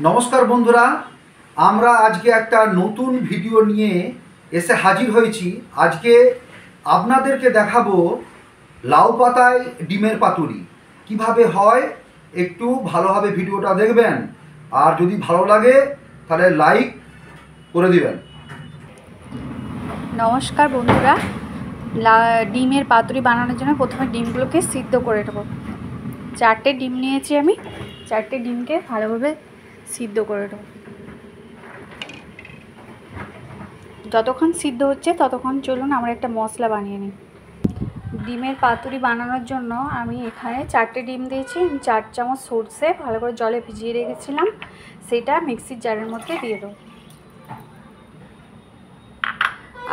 নমস্কার বন্ধুরা, আমরা আজকে একটা নতুন ভিডিও নিয়ে এসে হাজির হয়েছি। আজকে আপনাদেরকে দেখাবো লাউ পাতায় ডিমের পাতুরি কিভাবে হয়। একটু ভালোভাবে ভিডিওটা দেখবেন, আর যদি ভালো লাগে তাহলে লাইক করে দিবেন। নমস্কার বন্ধুরা, ডিমের পাতুরি বানানোর জন্য প্রথমে ডিমগুলোকে সিদ্ধ করে নেব। 4টে ডিম নিয়েছি আমি, 4টে ডিমকে ভালোভাবে সিদ্ধ করে নেব। যতক্ষণ সিদ্ধ হচ্ছে ততক্ষণ চলুন আমরা একটা মশলা বানিয়ে নিই। ডিমের পাতুরি বানানোর জন্য আমি এখানে 4টে ডিম দিয়েছি। 4 চামচ সরষে ভালো করে জলে ভিজিয়ে রেখেছিলাম, সেটা মিক্সির জারের মধ্যে দিয়ে দেবো।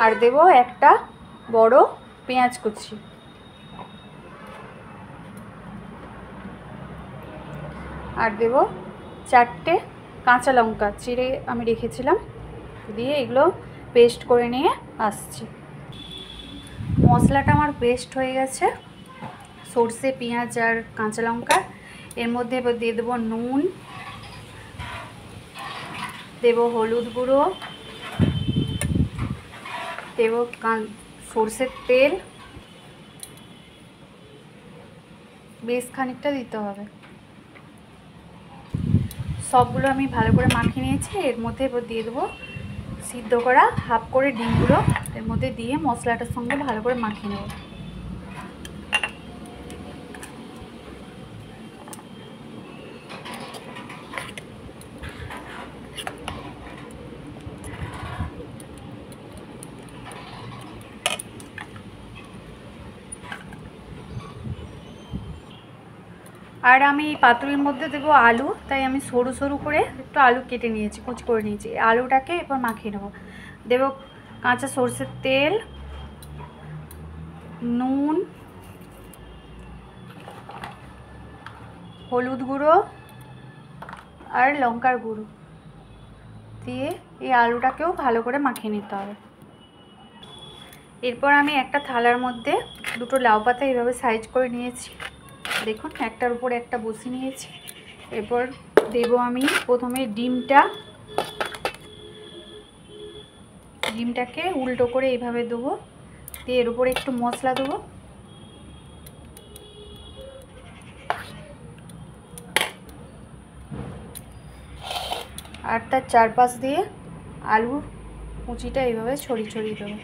আর দেব একটা বড় পেঁয়াজ কুচি, আর দেব 4টে কাঁচা লঙ্কা চিড়ে আমি রেখেছিলাম, দিয়ে এগুলো পেস্ট করে নিয়ে আসছি। মশলাটা আমার পেস্ট হয়ে গেছে, সরষে পেঁয়াজ আর কাঁচা লঙ্কা। এর মধ্যে এবার দিয়ে দেবো নুন, দেব হলুদ গুঁড়ো, দেব সরষের তেল, বেশ খানিকটা দিতে হবে। সবগুলো আমি ভালো করে মাখিয়ে নিয়েছি। এর মধ্যে এবার দিয়ে দেবো সিদ্ধ করা হাফ করে ডিমগুলো, এর মধ্যে দিয়ে মশলাটার সঙ্গে ভালো করে মাখিয়ে নেব। আর আমি পাতুরির মধ্যে দেবো আলু, তাই আমি সরু সরু করে একটু আলু কেটে নিয়েছি, কুচি করে নিয়েছি। আলুটাকে এবার মাখিয়ে নেব। দেব কাঁচা সরষের তেল, নুন, হলুদ গুঁড়ো আর লঙ্কার গুঁড়ো দিয়ে এই আলুটাকেও ভালো করে মাখিয়ে নিতে হবে। এরপর আমি একটা থালার মধ্যে দুটো লাউ পাতা এইভাবে সাইজ করে নিয়েছি, দেখুন একটার উপর একটা বসিয়ে নিয়েছি। এরপর দেব আমি প্রথমে ডিমটাকে উল্টো করে এইভাবে দেবো, দিয়ে এর উপরে একটু মশলা দেবো, আর তার চারপাশ দিয়ে আলুর কুচিটা এইভাবে ছড়িয়ে ছড়িয়ে দেবো।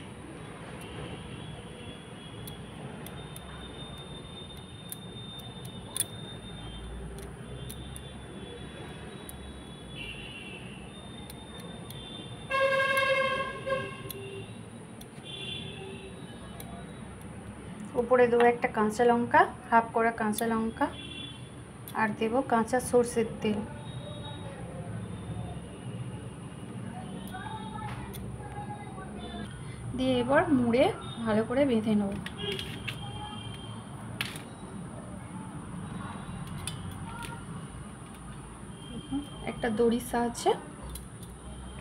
উপরে দেবো একটা কাঁচা লঙ্কা, হাফ করা কাঁচা লঙ্কা, আর দেব কাঁচা সরষের তেল। দিয়ে এবার মুড়ে ভালো করে বেঁধে নেব। একটা দড়ির সাহায্যে,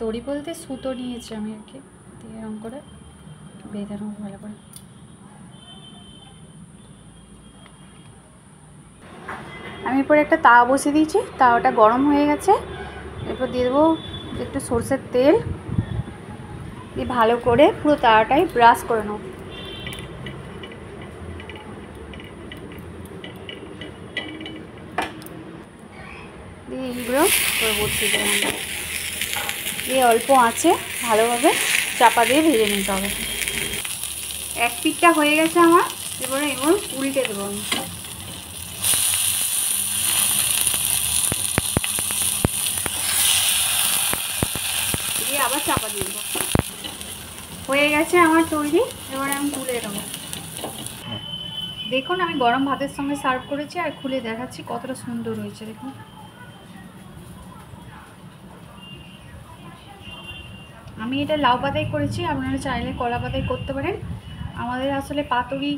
দড়ি বলতে সুতো নিয়েছি আমি আর কি, দিয়ে এরকম করে বেঁধে নেব ভালো করে। আমি এরপর একটা তাওয়া বসিয়ে দিয়েছি, তাওয়াটা গরম হয়ে গেছে। এরপর দিয়ে দেবো একটু সরষের তেল, দিয়ে ভালো করে পুরো তাওয়াটাই ব্রাশ করে নেব। দিয়ে এইগুলো বসিয়ে দেবো আমরা, দিয়ে অল্প আঁচে ভালোভাবে চাপা দিয়ে ভেজে নিতে হবে। এক পিঠটা হয়ে গেছে আমার, এবারে উল্টে দেবো আমি। দিয়ে আবার চাপা দিয়ে দেবো। হয়ে গেছে আমার তৈরি, এবারে আমি তুলে দেবো। দেখুন আমি গরম ভাতের সঙ্গে সার্ভ করেছি, আর খুলে দেখাচ্ছি কতটা সুন্দর হয়েছে। দেখুন আমি এটা লাউ পাতায় করেছি, আপনারা চাইলে কলা পাতায় করতে পারেন। আমাদের আসলে পাতুরি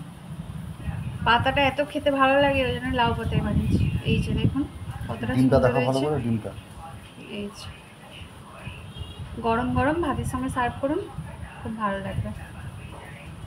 পাতাটা এত খেতে ভালো লাগে, ওই জন্য লাউ পাতায় বানিয়েছি। এই যে দেখুন কতটা সুন্দর হয়েছে। এই যে গরম গরম ভাতের সঙ্গে সার্ভ করুন, খুব ভালো লাগবে।